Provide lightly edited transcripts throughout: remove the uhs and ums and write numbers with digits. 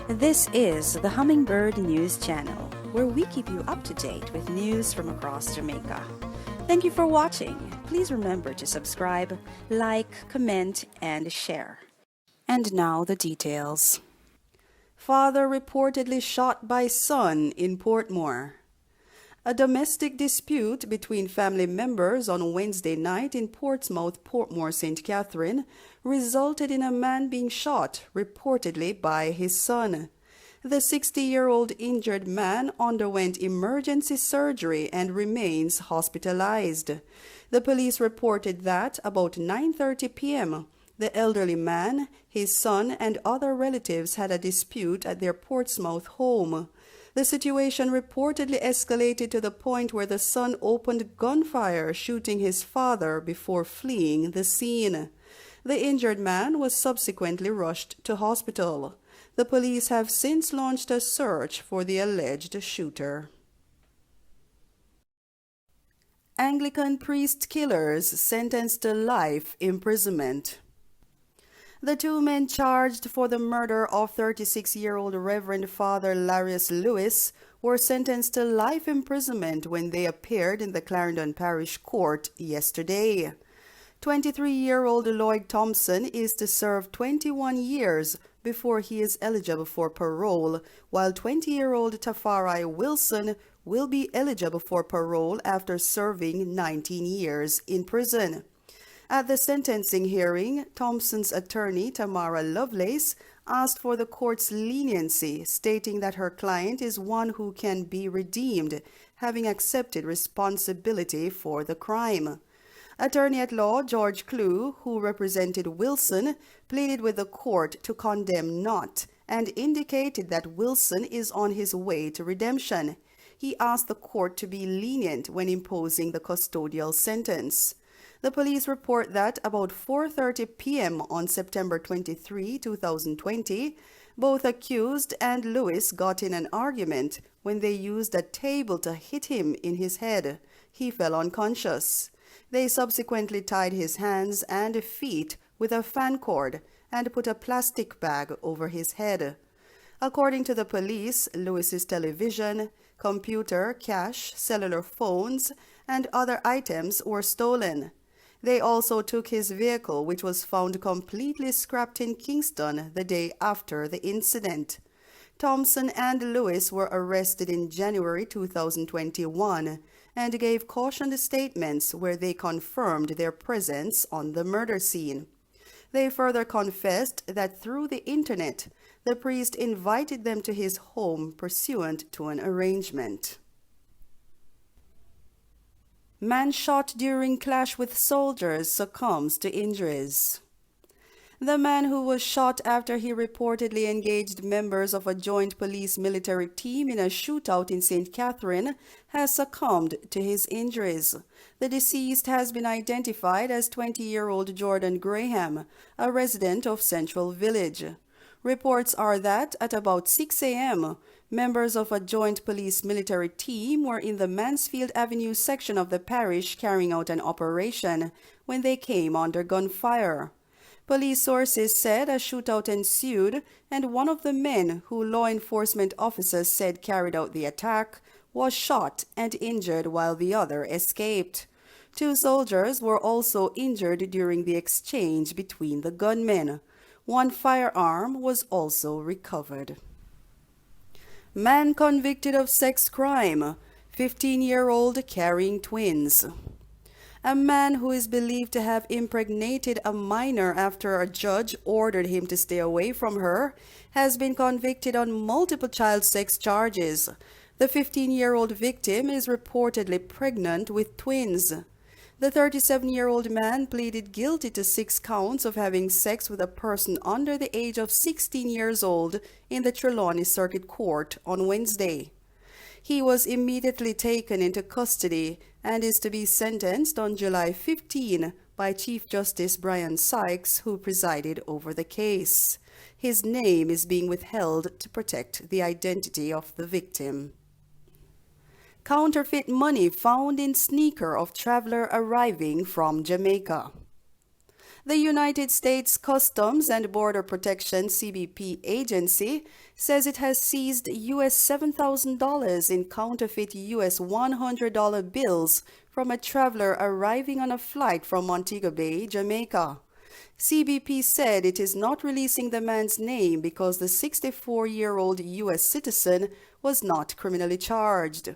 This is the Hummingbird News Channel, where we keep you up to date with news from across Jamaica. Thank you for watching. Please remember to subscribe, like, comment, and share. And now the details. Father reportedly shot by son in Portmore. A domestic dispute between family members on Wednesday night in Portsmouth, Portmore, St. Catherine, resulted in a man being shot, reportedly by his son. The 60-year-old injured man underwent emergency surgery and remains hospitalized. The police reported that about 9:30 p.m., the elderly man, his son, and other relatives had a dispute at their Portsmouth home. The situation reportedly escalated to the point where the son opened gunfire, shooting his father before fleeing the scene. The injured man was subsequently rushed to hospital. The police have since launched a search for the alleged shooter. Anglican priest killers sentenced to life imprisonment. The two men charged for the murder of 36-year-old Reverend Father Larius Lewis were sentenced to life imprisonment when they appeared in the Clarendon Parish Court yesterday. 23-year-old Lloyd Thompson is to serve 21 years before he is eligible for parole, while 20-year-old Tafari Wilson will be eligible for parole after serving 19 years in prison. At the sentencing hearing, Thompson's attorney, Tamara Lovelace, asked for the court's leniency, stating that her client is one who can be redeemed, having accepted responsibility for the crime. Attorney-at-law George Clue, who represented Wilson, pleaded with the court to condemn not and indicated that Wilson is on his way to redemption. He asked the court to be lenient when imposing the custodial sentence. The police report that about 4:30 p.m. on September 23, 2020, both accused and Lewis got in an argument when they used a table to hit him in his head. He fell unconscious. They subsequently tied his hands and feet with a fan cord and put a plastic bag over his head. According to the police, Lewis's television, computer, cash, cellular phones, and other items were stolen. They also took his vehicle, which was found completely scrapped in Kingston the day after the incident. Thompson and Lewis were arrested in January 2021 and gave cautioned statements where they confirmed their presence on the murder scene. They further confessed that through the internet, the priest invited them to his home pursuant to an arrangement. Man shot during clash with soldiers succumbs to injuries. The man who was shot after he reportedly engaged members of a joint police-military team in a shootout in St. Catherine has succumbed to his injuries. The deceased has been identified as 20-year-old Jordan Graham, a resident of Central Village. Reports are that at about 6 a.m., members of a joint police-military team were in the Mansfield Avenue section of the parish carrying out an operation when they came under gunfire. Police sources said a shootout ensued, and one of the men who law enforcement officers said carried out the attack was shot and injured while the other escaped. Two soldiers were also injured during the exchange between the gunmen. One firearm was also recovered. Man convicted of sex crime, 15-year-old carrying twins. A man who is believed to have impregnated a minor after a judge ordered him to stay away from her has been convicted on multiple child sex charges. The 15-year-old victim is reportedly pregnant with twins. The 37-year-old man pleaded guilty to 6 counts of having sex with a person under the age of 16 years old in the Trelawney Circuit Court on Wednesday. He was immediately taken into custody and is to be sentenced on July 15 by Chief Justice Brian Sykes, who presided over the case. His name is being withheld to protect the identity of the victim. Counterfeit money found in sneaker of traveler arriving from Jamaica. The United States Customs and Border Protection CBP agency says it has seized US $7,000 in counterfeit US $100 bills from a traveler arriving on a flight from Montego Bay, Jamaica. CBP said it is not releasing the man's name because the 64-year-old U.S. citizen was not criminally charged.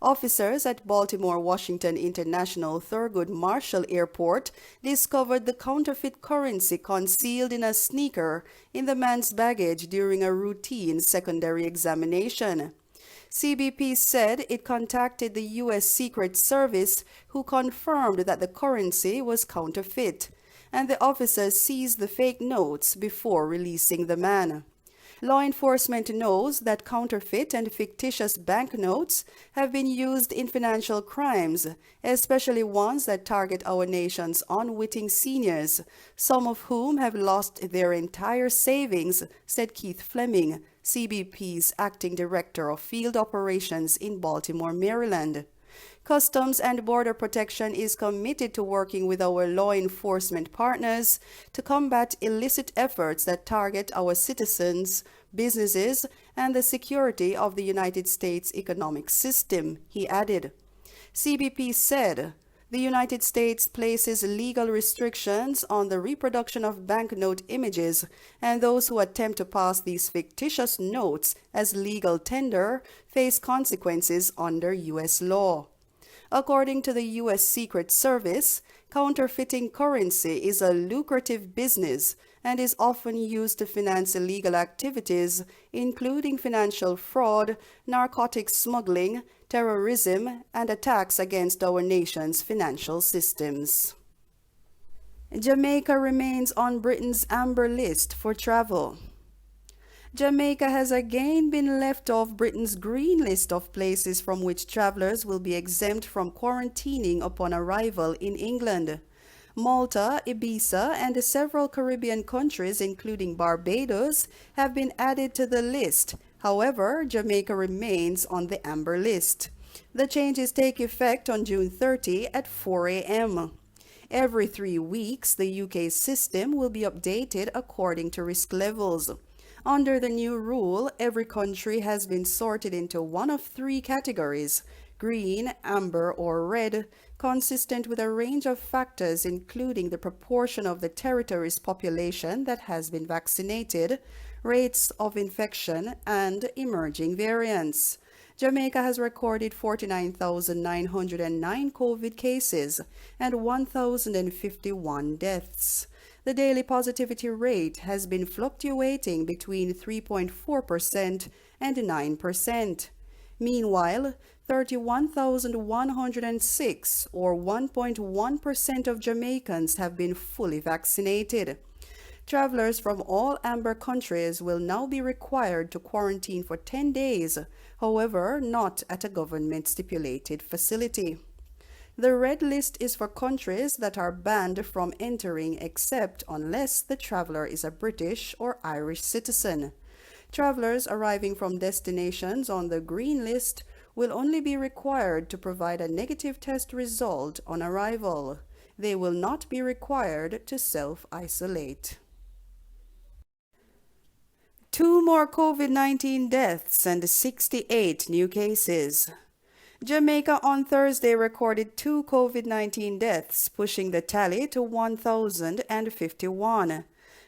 Officers at Baltimore Washington International Thurgood Marshall Airport discovered the counterfeit currency concealed in a sneaker in the man's baggage during a routine secondary examination. CBP said it contacted the U.S. Secret Service, who confirmed that the currency was counterfeit, and the officers seized the fake notes before releasing the man. Law enforcement knows that counterfeit and fictitious banknotes have been used in financial crimes, especially ones that target our nation's unwitting seniors, some of whom have lost their entire savings, said Keith Fleming, CBP's acting director of field operations in Baltimore, Maryland. Customs and Border Protection is committed to working with our law enforcement partners to combat illicit efforts that target our citizens, businesses, and the security of the United States economic system, he added. CBP said the United States places legal restrictions on the reproduction of banknote images, and those who attempt to pass these fictitious notes as legal tender face consequences under U.S. law. According to the U.S. Secret Service, counterfeiting currency is a lucrative business and is often used to finance illegal activities, including financial fraud, narcotics smuggling, terrorism, and attacks against our nation's financial systems. Jamaica remains on Britain's amber list for travel. Jamaica has again been left off Britain's green list of places from which travelers will be exempt from quarantining upon arrival in England. Malta, Ibiza, and several Caribbean countries, including Barbados, have been added to the list. However, Jamaica remains on the amber list. The changes take effect on June 30 at 4 a.m. Every 3 weeks, the UK system will be updated according to risk levels. Under the new rule, every country has been sorted into one of 3 categories: green, amber, or red, consistent with a range of factors including the proportion of the territory's population that has been vaccinated, rates of infection, and emerging variants. Jamaica has recorded 49,909 COVID cases and 1,051 deaths. The daily positivity rate has been fluctuating between 3.4% and 9%. Meanwhile, 31,106, or 1.1% of Jamaicans, have been fully vaccinated. Travelers from all amber countries will now be required to quarantine for 10 days, however, not at a government-stipulated facility. The red list is for countries that are banned from entering except unless the traveler is a British or Irish citizen. Travelers arriving from destinations on the green list will only be required to provide a negative test result on arrival. They will not be required to self-isolate. 2 more COVID-19 deaths and 68 new cases. Jamaica on Thursday recorded 2 COVID-19 deaths, pushing the tally to 1,051.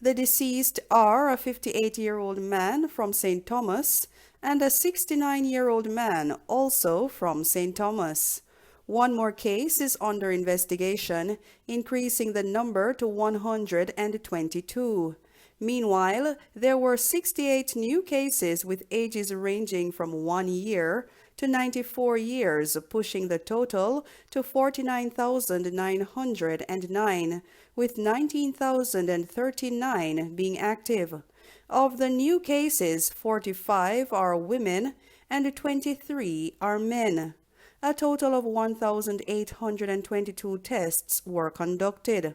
The deceased are a 58-year-old man from St. Thomas and a 69-year-old man also from St. Thomas. 1 more case is under investigation, increasing the number to 122. Meanwhile, there were 68 new cases with ages ranging from 1 year to 94 years, pushing the total to 49,909, with 19,039 being active. Of the new cases, 45 are women and 23 are men. A total of 1,822 tests were conducted.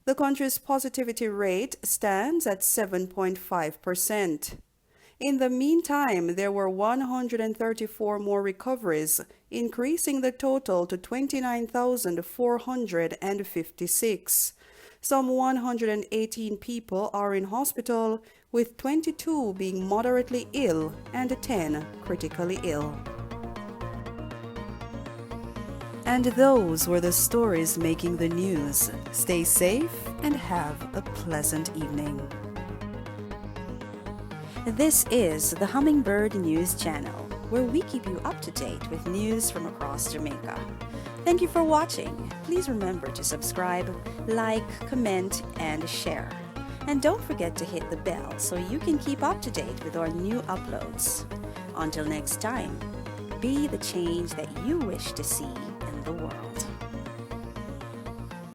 The country's positivity rate stands at 7.5%. In the meantime, there were 134 more recoveries, increasing the total to 29,456. Some 118 people are in hospital, with 22 being moderately ill and 10 critically ill. And those were the stories making the news. Stay safe and have a pleasant evening. This is the Hummingbird News Channel, where we keep you up to date with news from across Jamaica. Thank you for watching. Please remember to subscribe, like, comment, and share. And don't forget to hit the bell so you can keep up to date with our new uploads. Until next time, be the change that you wish to see in the world.